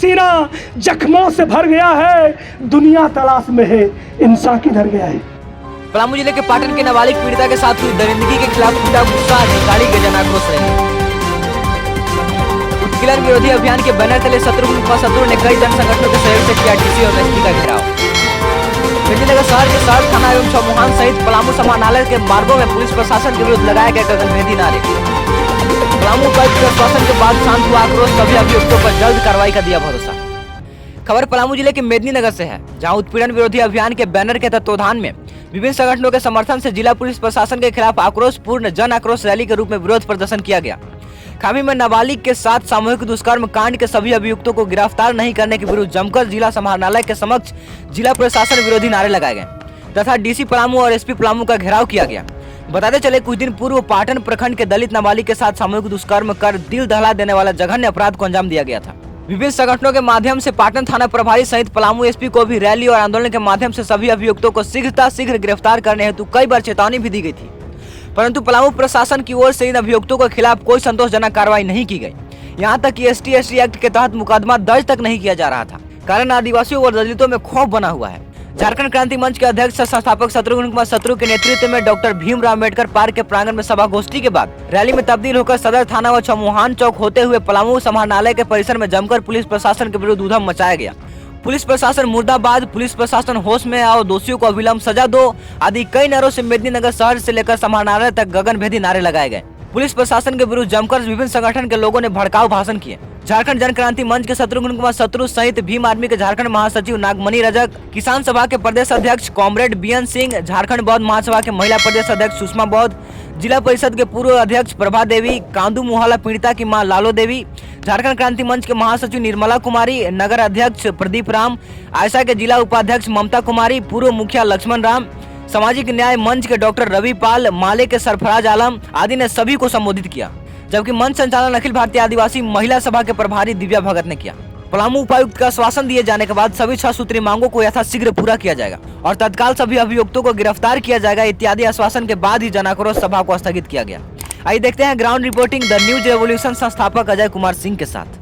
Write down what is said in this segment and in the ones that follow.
सीना जख्मों से भर गया है, दुनिया तलाश में है, इंसान किधर गया है। पलामू जिले के पाटन के नाबालिग पीड़िता के साथ हुई दरिंदगी के खिलाफ पूरा गुस्सा अधिकारी के जन आक्रोश रहे। उत्पीड़न विरोधी अभियान के बैनर तले शत्रु ने कई जन संगठनों के सहयोग से किया डीसी और एसपी का घेराव। मेदिनीनगर शहर के सड़क थाना एवं चौमुहान सहित पलामू समाहरणालय के मार्गों में पुलिस प्रशासन के विरुद्ध लगाए गए गगनभेदी नारे। पलामू उपायुक्त के आश्वासन के बाद शांत हुआ आक्रोश, सभी अभियुक्तों पर जल्द कार्रवाई का दिया भरोसा। खबर पलामू जिले के मेदिनीनगर से है, जहां उत्पीड़न विरोधी अभियान के बैनर के तत्वावधान में विभिन्न संगठनों के समर्थन से जिला पुलिस प्रशासन के खिलाफ आक्रोशपूर्ण जन आक्रोश रैली के रूप में विरोध प्रदर्शन किया गया। खामी में नाबालिग के साथ सामूहिक दुष्कर्म कांड के सभी अभियुक्तों को गिरफ्तार नहीं करने के विरुद्ध जमकर जिला समाहरणालय के समक्ष जिला प्रशासन विरोधी नारे लगाए गए तथा डीसी पलामू और एसपी पलामू का घेराव किया गया। बताते चले कुछ दिन पूर्व पाटन प्रखंड के दलित नाबालिग के साथ सामूहिक दुष्कर्म कर दिल दहला देने वाला जघन्य अपराध को अंजाम दिया गया था। विभिन्न संगठनों के माध्यम से पाटन थाना प्रभारी सहित पलामू एसपी को भी रैली और आंदोलन के माध्यम से सभी अभियुक्तों को शीघ्र गिरफ्तार करने हेतु कई बार चेतावनी भी दी गई थी, परंतु पलामू प्रशासन की ओर से इन अभियुक्तों के खिलाफ कोई संतोषजनक कार्रवाई नहीं की गई। यहां तक कि ST/SC एक्ट के तहत मुकदमा दर्ज तक नहीं किया जा रहा था। कारण आदिवासियों और दलितों में खौफ बना हुआ है। झारखंड क्रांति मंच के अध्यक्ष संस्थापक शत्रुघ्न कुमार शत्रु के नेतृत्व में डॉक्टर भीमराव अम्बेडकर पार्क के प्रांगण में सभा गोष्ठी के बाद रैली में तब्दील होकर सदर थाना व चौमुहान चौक होते हुए पलामू समाहरणालय के परिसर में जमकर पुलिस प्रशासन के विरुद्ध उधम मचाया गया। पुलिस प्रशासन मुर्दाबाद, पुलिस प्रशासन होश में आओ, दोषियों को अविलंब सजा दो आदि कई नारों से मेदिनीनगर शहर से लेकर समाहरणालय तक गगनभेदी नारे लगाए गए। पुलिस प्रशासन के विरुद्ध जमकर विभिन्न संगठन के लोगों ने भड़काऊ भाषण किए। झारखंड जन क्रांति मंच के शत्रुघ्न कुमार शत्रु सहित भीम आर्मी के झारखंड महासचिव नागमणि रजक, किसान सभा के प्रदेश अध्यक्ष कॉमरेड BN सिंह, झारखंड बौद्ध महासभा के महिला प्रदेश अध्यक्ष सुषमा बौद्ध, जिला परिषद के पूर्व अध्यक्ष प्रभा देवी, कांदू मुहाला पीड़िता की मां लालो देवी, झारखंड क्रांति मंच के महासचिव निर्मला कुमारी, नगर अध्यक्ष प्रदीप राम, आयशा के जिला उपाध्यक्ष ममता कुमारी, पूर्व मुखिया लक्ष्मण राम, सामाजिक न्याय मंच के डॉक्टर रवि पाल, माले के सरफराज आलम आदि ने सभी को संबोधित किया, जबकि मंच संचालन अखिल भारतीय आदिवासी महिला सभा के प्रभारी दिव्या भगत ने किया। पलामू उपायुक्त का आश्वासन दिए जाने के बाद सभी 6 सूत्रीय मांगों को यथाशीघ्र पूरा किया जाएगा और तत्काल सभी अभियुक्तों को गिरफ्तार किया जाएगा इत्यादि आश्वासन के बाद ही जन आक्रोश सभा को स्थगित किया गया। आइए देखते हैं ground reporting the news revolution संस्थापक अजय कुमार सिंह के साथ।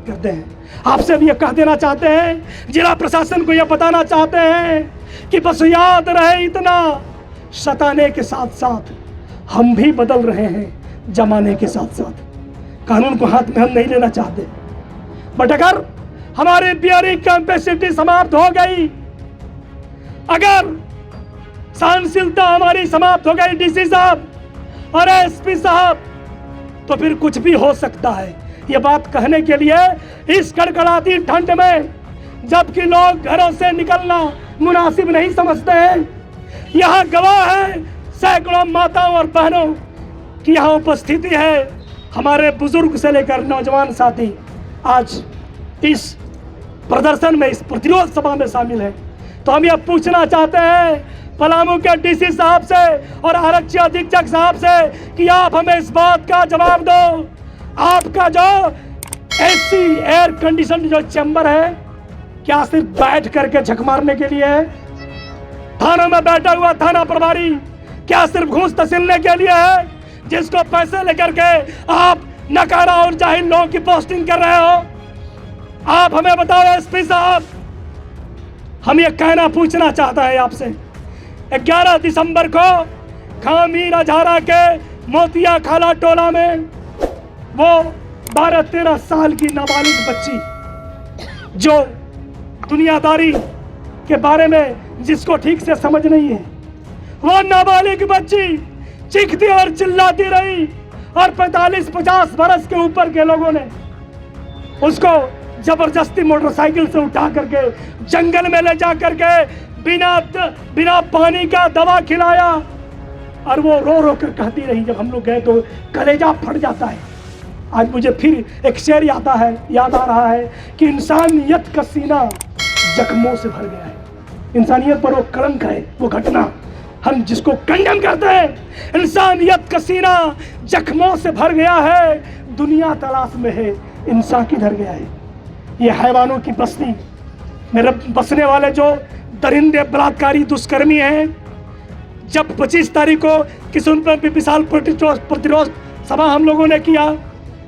करते हैं आपसे भी ये कह देना चाहते हैं, जिला प्रशासन को ये बताना चाहते हैं कि बस याद रहे इतना, सताने के साथ साथ हम भी बदल रहे हैं जमाने के साथ साथ। कानून को हाथ में हम नहीं लेना चाहते, बट अगर हमारी प्यारी कैपेसिटी समाप्त हो गई, अगर सहनशीलता हमारी समाप्त हो गई डीसी साहब और एसपी साहब, तो फिर कुछ भी हो सकता है। ये बात कहने के लिए इस कड़कड़ाती ठंड में, जबकि लोग घरों से निकलना मुनासिब नहीं समझते हैं, यहाँ गवाह है सैकड़ों माताओं और बहनों की यहाँ उपस्थिति है। हमारे बुजुर्ग से लेकर नौजवान साथी आज इस प्रदर्शन में, इस प्रतिरोध सभा में शामिल है। तो हम ये पूछना चाहते हैं पलामू के डीसी साहब से और आरक्षी अधीक्षक साहब से कि आप हमें इस बात का जवाब दो, आपका जो AC एयर कंडीशन जो चैम्बर है, क्या सिर्फ बैठ करके झक मारने के लिए है? थानों में बैठा हुआ थाना प्रभारी क्या सिर्फ घूस तसीलने के लिए है, जिसको पैसे लेकर के आप नकारा और जाहिल लोगों की पोस्टिंग कर रहे हो? आप हमें बताओ एसपी साहब, हम ये कहना पूछना चाहता है आपसे। 11 दिसंबर को खामी राजहारा के मोतिया खाला टोला में वो 12-13 साल की नाबालिग बच्ची, जो दुनियादारी के बारे में जिसको ठीक से समझ नहीं है, वो नाबालिग बच्ची चीखती और चिल्लाती रही और 45-50 बरस के ऊपर के लोगों ने उसको जबरदस्ती मोटरसाइकिल से उठा करके जंगल में ले जा करके बिना पानी का दवा खिलाया, और वो रो रो कर कहती रही। जब हम लोग गए तो कलेजा फट जाता है। आज मुझे फिर एक शेर याद आ रहा है कि इंसानियत का सीना जख्मों से भर गया है। इंसानियत पर वो कलंक है, वो घटना हम जिसको कंडेम करते हैं। इंसानियत का सीना जख्मों से भर गया है, दुनिया तलाश में है, इंसान किधर गया है। ये हैवानों की बस्ती मेरे बसने वाले जो दरिंदे बलात्कारी दुष्कर्मी हैं, जब 25 तारीख को किशनपुर में विशाल प्रतिरोध सभा हम लोगों ने किया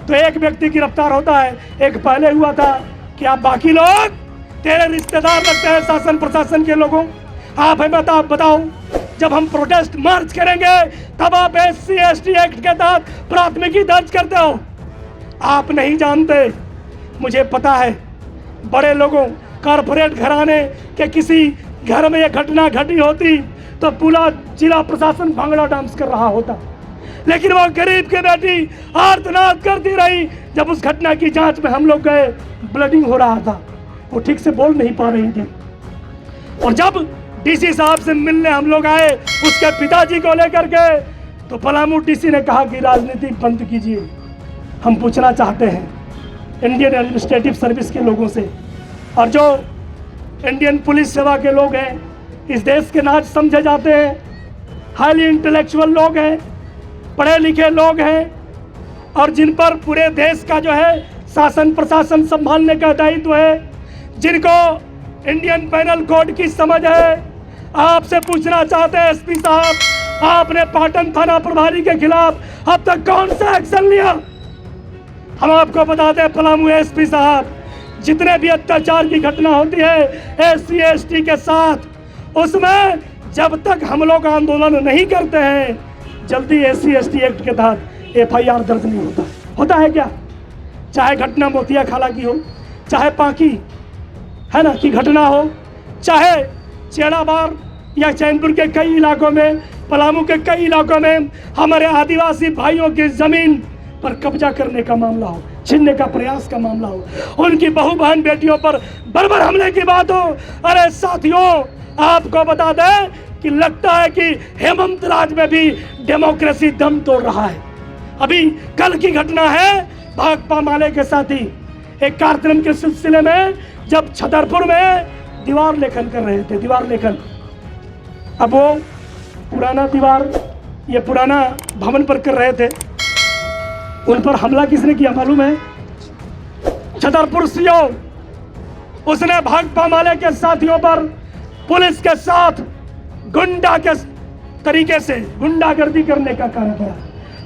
तो एक व्यक्ति गिरफ्तार होता है, एक पहले हुआ था। क्या बाकी लोग तेरे रिश्तेदार लगते हैं शासन प्रशासन के लोगों? आप हमें बताओ, जब हम प्रोटेस्ट मार्च करेंगे तब आप SC ST एक्ट के तहत प्राथमिकी दर्ज करते हो। आप नहीं जानते, मुझे पता है। बड़े लोगों कारपोरेट घराने के किसी घर में यह घटना घटी होती तो पूरा जिला प्रशासन भांगड़ा डांस कर रहा होता, लेकिन वो गरीब की बेटी आर्तनाद करती रही। जब उस घटना की जांच में हम लोग गए, ब्लडिंग हो रहा था, वो ठीक से बोल नहीं पा रही थी। और जब DC साहब से मिलने हम लोग आए उसके पिताजी को लेकर के, तो पलामू DC ने कहा कि राजनीति बंद कीजिए। हम पूछना चाहते हैं इंडियन एडमिनिस्ट्रेटिव सर्विस के लोगों से, और जो इंडियन पुलिस सेवा के लोग हैं, इस देश के नाज समझे जाते हैं, हाईली इंटेलेक्चुअल लोग हैं, पढ़े लिखे लोग हैं, और जिन पर पूरे देश का जो है शासन प्रशासन संभालने का दायित्व है, जिनको इंडियन पैनल कोड की समझ है। आपसे पूछना चाहते हैं SP साहब, आपने पाटन थाना प्रभारी के खिलाफ अब तक कौन सा एक्शन लिया? हम आपको बताते हैं पलामू SP साहब, जितने भी अत्याचार की घटना होती है SC ST के साथ, उसमें जब तक हम लोग आंदोलन नहीं करते हैं, जल्दी SC ST एक्ट के तहत FIR दर्ज नहीं होता है क्या? चाहे घटना मोतिया खाला की हो, चाहे पाकी है ना की घटना हो, चाहे चेड़ाबार या चैनपुर के कई इलाकों में, पलामू के कई इलाकों में हमारे आदिवासी भाइयों की जमीन पर कब्जा करने का मामला हो, छीनने का प्रयास का मामला हो, उनकी बहू बहन बेटियों पर बर्बर हमले की बात हो। अरे साथियों, आपको बता दें कि लगता है कि हेमंत राज में भी डेमोक्रेसी दम तोड़ रहा है। अभी कल की घटना है भाकपा माले के साथी एक कार्यक्रम के सिलसिले में जब छतरपुर में दीवार लेखन कर रहे थे, दीवार लेखन। अब वो पुराना दीवार, ये पुराना भवन पर कर रहे थे, उन पर हमला किसने किया मालूम है? छतरपुर CO, उसने भाकपा माले के साथियों पर पुलिस के साथ गुंडा के तरीके से गुंडागर्दी करने का काम किया।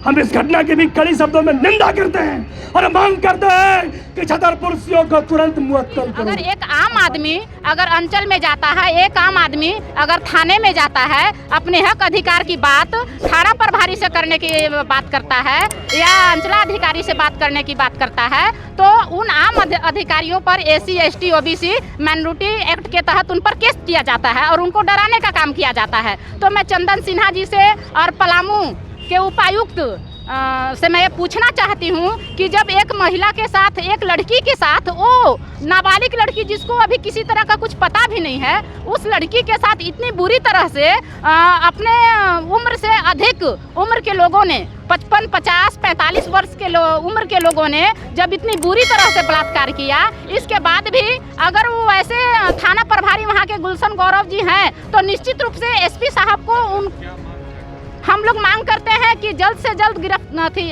हम इस घटना की भी कड़ी शब्दों में निंदा करते हैं और मांग करते हैं कि छतरपुर CO को तुरंत मुअत्तल करो। अगर एक आम आदमी अगर अंचल में जाता है, एक आम आदमी अगर थाने में जाता है, अपने हक अधिकार की बात थाना प्रभारी से करने की बात करता है या अंचलाधिकारी से बात करने की बात करता है, तो उन आम अधिकारियों पर SC ST OBC minority act के तहत उन पर केस किया जाता है और उनको डराने का काम किया जाता है। तो मैं चंदन सिन्हा जी से और पलामू के उपायुक्त से मैं ये पूछना चाहती हूँ कि जब एक महिला के साथ, एक लड़की के साथ, वो नाबालिग लड़की जिसको अभी किसी तरह का कुछ पता भी नहीं है, उस लड़की के साथ इतनी बुरी तरह से अपने उम्र से अधिक उम्र के लोगों ने 55, 50, 45 वर्ष के उम्र के लोगों ने जब इतनी बुरी तरह से बलात्कार किया, इसके बाद भी अगर वो ऐसे थाना प्रभारी वहाँ के गुलशन गौरव जी हैं, तो निश्चित रूप से SP साहब को हम लोग मांग करते हैं कि जल्द से जल्द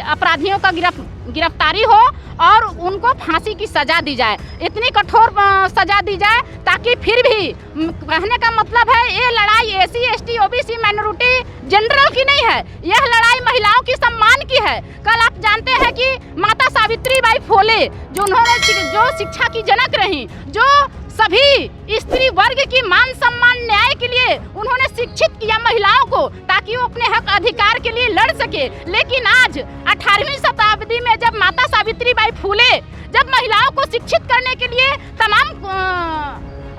अपराधियों का गिरफ्तारी हो और उनको फांसी की सजा दी जाए, इतनी कठोर सजा दी जाए ताकि फिर भी, कहने का मतलब है ये लड़ाई SC ST OBC minority general की नहीं है, यह लड़ाई महिलाओं की सम्मान की है। कल आप जानते हैं कि माता सावित्रीबाई फुले जो शिक्षा की जनक रहीं, जो सभी स्त्री वर्ग की मान सम्मान न्याय के लिए उन्होंने शिक्षित किया महिलाओं को ताकि वो अपने हक अधिकार के लिए लड़ सके। लेकिन आज 18वीं शताब्दी में जब माता सावित्रीबाई फुले जब महिलाओं को शिक्षित करने के लिए तमाम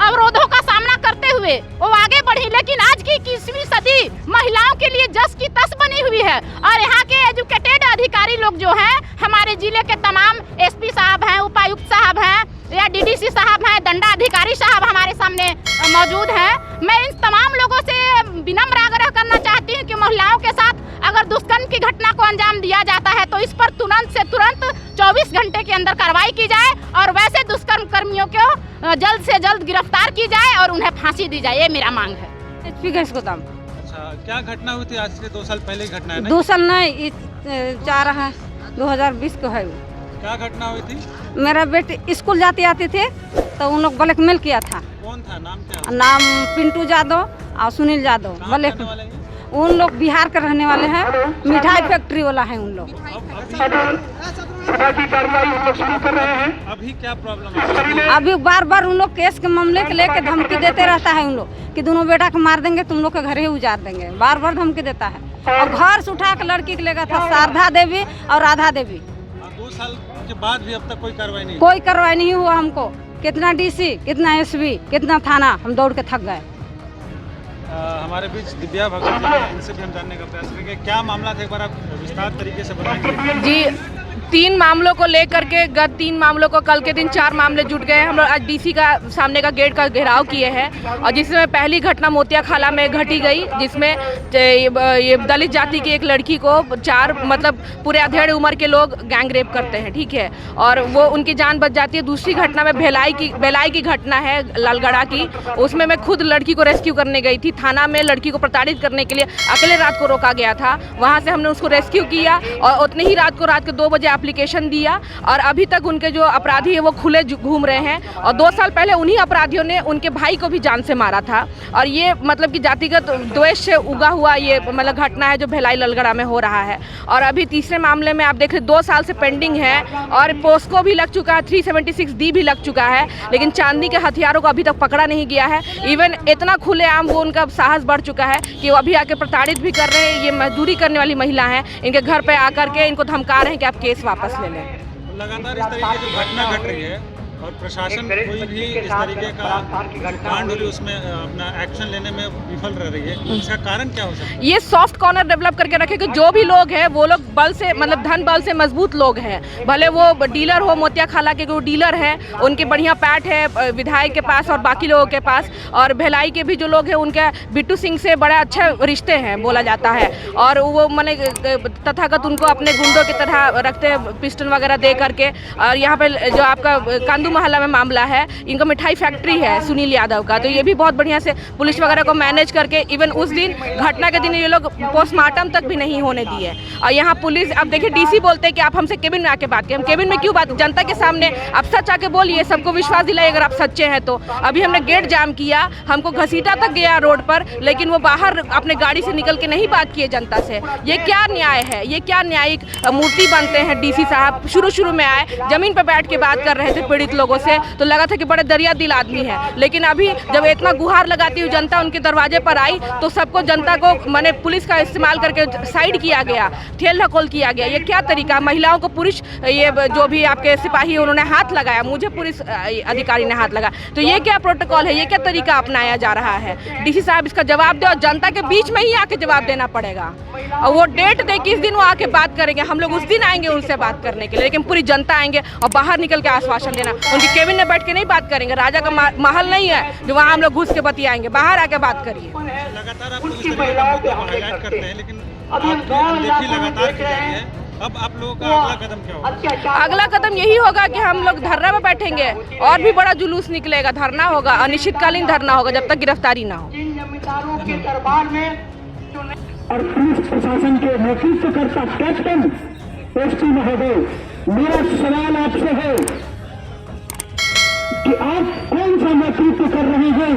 अवरोधों का सामना करते हुए वो आगे बढ़ी, लेकिन आज की 21वीं सदी महिलाओं के लिए जस की तस बनी हुई है। और यहाँ के एजुकेटेड अधिकारी लोग जो हैं, हमारे जिले के तमाम SP साहब हैं, उपायुक्त साहब हैं या DDC साहब हैं, दंडाधिकारी साहब हमारे सामने मौजूद हैं। मैं इन तमाम लोगों से विनम्र आग्रह करना चाहती हूँ कि महिलाओं के साथ अगर दुष्कर्म की घटना को अंजाम दिया जाता है तो इस पर तुरंत से तुरंत 24 घंटे के अंदर कार्रवाई की जाए और वैसे दुष्कर्म कर्मियों को जल्द से जल्द गिरफ्तार की जाए और उन्हें फांसी दी जाए, ये मेरा मांग है। एचपी गैस गोदाम। अच्छा, क्या घटना हुई थी? आज से 2 साल पहले की घटना है ना? 2 साल नहीं, 2020 को है वो। क्या घटना हुई थी? मेरा बेटे स्कूल जाते आते थे तो उन लोग ब्लैकमेल किया था। कौन था? नाम क्या? नाम पिंटू यादव और सुनील यादव। कहाँ ब्लैक रहने वाले हैं? उन लोग बिहार के रहने वाले हैं, मिठाई फैक्ट्री वाला है उन लोग। अभी क्या प्रॉब्लम है? अभी बार बार उन लोग केस के मामले के लेके धमकी देते रहता है उन लोग कि दोनों बेटा को मार देंगे, तुम लोग के घर ही उजाड़ देंगे, बार बार धमकी देता है। और घर से उठा के लड़की के लेगा था शारदा देवी और राधा देवी। 2 साल के बाद भी अब तक कोई कार्रवाई नहीं? कोई कार्रवाई नहीं हुआ। हमको कितना डीसी, कितना एसपी, कितना थाना, हम दौड़ के थक गए। हमारे बीच दिव्या भगत जी हैं, इनसे भी हम जानने का प्रयास करेंगे। क्या मामला था, एक बार आप विस्तार तरीके से बताएंगे? जी, 3 मामलों को लेकर के गत 3 मामलों को कल के दिन 4 मामले जुट गए। हम लोग आज डीसी का सामने का गेट का घेराव किए हैं और जिसमें पहली घटना मोतिया खाला में घटी गई, जिसमें ये दलित जाति की एक लड़की को 4 मतलब पूरे अधेड़ उम्र के लोग गैंग रेप करते हैं, ठीक है, और वो उनकी जान बच जाती है। दूसरी घटना में भेलाई की घटना है लालगढ़ा की, उसमें मैं खुद लड़की को रेस्क्यू करने गई थी। थाना में लड़की को प्रताड़ित करने के लिए अकेले रात को रोका गया था, वहाँ से हमने उसको रेस्क्यू किया और उतने ही रात को 2 बजे एप्लीकेशन दिया और अभी तक उनके जो अपराधी है वो खुले घूम रहे हैं। और 2 साल पहले उन्हीं अपराधियों ने उनके भाई को भी जान से मारा था। और ये मतलब कि जातिगत द्वेष से उगा हुआ ये मतलब घटना है जो भिलाई लालगढ़ा में हो रहा है। और अभी तीसरे मामले में आप देख रहे 2 साल से पेंडिंग है और पोस्को भी लग चुका है, 376D भी लग चुका है, लेकिन चांदनी के हथियारों को अभी तक पकड़ा नहीं गया है। इवन इतना खुलेआम वो उनका साहस बढ़ चुका है कि वो अभी आके प्रताड़ित भी कर रहे हैं। ये मजदूरी करने वाली महिला हैं, इनके घर पे आकर के इनको धमका रहे हैं कि आप केस वापस ले लें। लगातार इस तरीके की घटना घट रही है और प्रशासन कोई भी इस तरीके का कांड हो रही है उसमें अपना एक्शन लेने में विफल रह रही है। इसका कारण क्या हो सकता है? ये सॉफ्ट कॉर्नर डेवलप करके रखे कि जो भी लोग हैं वो लोग बल से मतलब धन बल से मजबूत लोग हैं, भले वो डीलर हो, मोतिया खाला के वो डीलर हैं, उनके बढ़िया पैठ है विधायक के पास और बाकी लोगों के पास, और भिलाई के भी जो लोग हैं उनके बिट्टू सिंह से बड़े अच्छे रिश्ते हैं बोला जाता है। और वो मैंने तथागत उनको अपने गुंडों की तरह रखते हैं, पिस्टल वगैरह दे करके। और यहाँ पे जो आपका कांदू मोहल्ला में मामला है, इनका मिठाई फैक्ट्री है सुनील यादव का, तो ये भी बहुत बढ़िया से पुलिस वगैरह को मैनेज करके इवन उस दिन घटना के दिन ये लोग पोस्टमार्टम तक भी नहीं होने दिए। और यहाँ पुलिस अब देखिए डीसी बोलते हैं कि आप हमसे केबिन में आके बात करें। हम केबिन में क्यों बात, जनता के सामने आप सच आके बोलिए, सबको विश्वास दिलाइए अगर आप सच्चे हैं तो। अभी हमने गेट जाम किया, हमको घसीटा तक गया रोड पर, लेकिन वो बाहर अपने गाड़ी से निकल के नहीं बात किए जनता से। ये क्या न्याय है? ये क्या न्यायिक मूर्ति बनते हैं डीसी साहब? शुरू में आए, जमीन पर बैठ के बात कर रहे थे पीड़ित लोगों से, तो लगा था कि बड़े दरिया दिल आदमी है, लेकिन अभी जब इतना गुहार लगाती हुई जनता उनके दरवाजे पर आई तो सबको जनता को माने पुलिस का इस्तेमाल करके साइड किया गया, ठेल ढकोल किया गया। ये क्या तरीका? महिलाओं को पुरुष ये जो भी आपके सिपाही उन्होंने हाथ लगाया, मुझे पुलिस अधिकारी ने हाथ लगाया, तो ये क्या प्रोटोकॉल है? ये क्या तरीका अपनाया जा रहा है? डीसी साहब इसका जवाब दो और जनता के बीच में ही आके जवाब देना पड़ेगा। और वो डेट दे किस दिन वो आके बात करेंगे, हम लोग उस दिन आएंगे उनसे बात करने के लिए, लेकिन पूरी जनता आएंगे और बाहर निकल के आश्वासन देना। उनकी केबिन में बैठ के नहीं बात करेंगे, राजा का महल नहीं है जो वहाँ हम लोग घुस के बतियाएंगे, बाहर आके बात करिए। लगातार आप इस तरीके का मुद्दा हाईलाइट करते हैं, लेकिन आपकी अनदेखी लगातार की जा रही है। अब आप लोगों का अगला कदम क्या होगा? अगला कदम यही होगा कि हम लोग धरना में बैठेंगे और भी बड़ा जुलूस निकलेगा, धरना होगा, अनिश्चितकालीन धरना होगा जब तक गिरफ्तारी ना हो। और पुलिस प्रशासन के नेतृत्व करता कैप्टन एसपी महोदय, मेरा सवाल आपसे है कि आप कौन सा नेतृत्व कर रहे हैं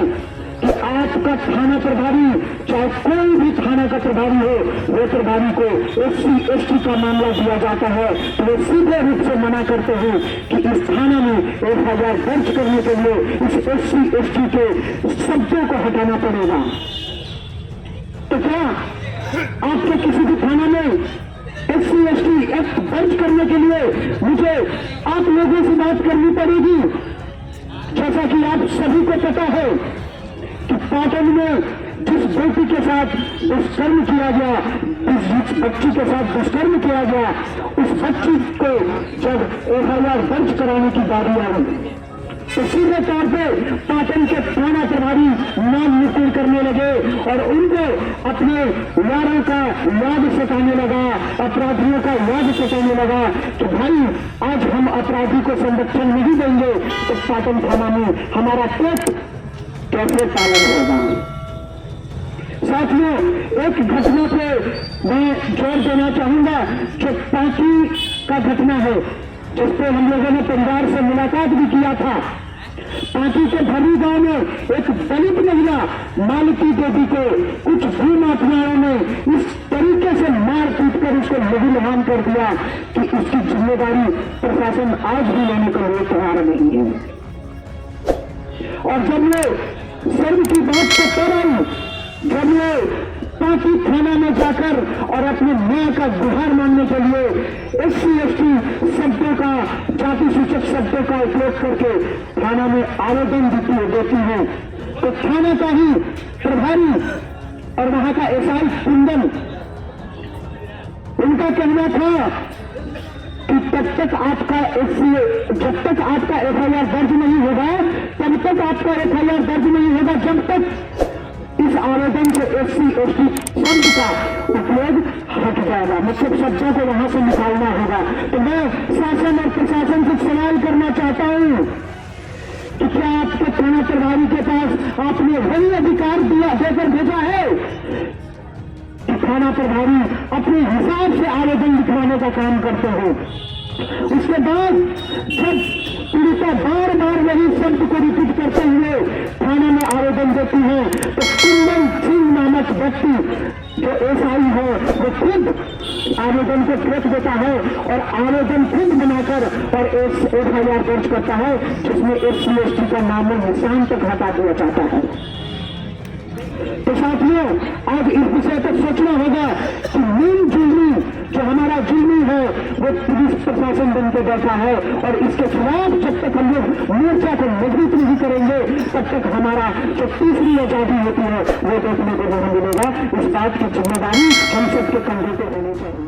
कि आपका थाना प्रभारी, चाहे कोई भी थाना का प्रभारी हो, वो प्रभारी को एसटी का मामला दिया जाता है तो वो सीधे रूप से मना करते हैं कि इस थाना में FIR दर्ज करने के लिए इस एसटी के शब्दों को हटाना पड़ेगा। तो क्या आपके किसी भी थाना में SC/ST एक्ट दर्ज करने के लिए मुझे आप लोगों से बात करनी पड़ेगी? जैसा कि आप सभी को पता है कि पाटन में जिस बेटी के साथ दुष्कर्म किया गया, जिस बच्ची के साथ दुष्कर्म किया गया, उस बच्ची को जब FIR दर्ज कराने की बारी आई तो सीधे तौर पे पाटन के थाना प्रभारी नाम निश्चित करने लगे और उनको अपने यारों का याद सताने लगा, अपराधियों का याद सताने लगा कि भाई आज हम अपराधी को संरक्षण नहीं देंगे तो पाटन थाना में हमारा पेट कैसे पालन होगा। साथियों, एक घटना पे मैं जोर देना चाहूंगा जो पार्टी का घटना है, जिसपे हम लोगों ने परिवार से मुलाकात भी किया था। पार्टी के भरी गांव में एक दलित महिला मालती देवी को कुछ भूमाफियाओं ने इस तरीके से मार पीट कर उसको लहूलुहान कर दिया कि उसकी जिम्मेदारी प्रशासन आज भी लेने को लिए तैयार नहीं है। और जब ये सर्व की बात को कर आई, जब ये पार्टी थाना में जाकर और अपने न्याय का गुहार मानने के लिए SC/ST शब्दों का, जाति सूचक शब्दों का उपयोग करके थाना में आवेदन देती है, तो थाना का ही प्रभारी और वहां का SI कुंदन, उनका कहना था कि जब तक आपका FIR दर्ज नहीं होगा, तब तक आपका FIR दर्ज नहीं होगा, जब तक इस आवेदन से SC/ST शब्द का उपयोग हट जाएगा, मतलब शब्दों को वहां से निकालना होगा। तो मैं शासन और प्रशासन से सवाल करना चाहता हूं कि क्या आपके थाना प्रभारी के पास आपने वही अधिकार देकर भेजा है कि थाना प्रभारी अपने हिसाब से आवेदन लिखवाने का काम करते हो। उसके बाद जब पीड़िता बार बार वही शब्द को रिपीट करते हुए थाना में आवेदन देती है तो कुंदन सिंह नामक व्यक्ति जो SI है वो खुद आवेदन को फेंक देता है और आवेदन खुद बनाकर और FIR दर्ज करता है, जिसमें SC/ST का नाम निशान तक हटा दिया जाता है। तो साथियों, आज इस विषय पर सोचना होगा कि नीम जुल्मी जो हमारा जुल्मी है वो पुलिस प्रशासन बनकर बैठा है और इसके खिलाफ जब तक हम लोग मोर्चा को मजबूत नहीं करेंगे तब तक हमारा जो तीसरी आजादी होती है वो देखने को नहीं मिलेगा। इस बात की जिम्मेदारी हम सबके कंधे पे होनी चाहिए।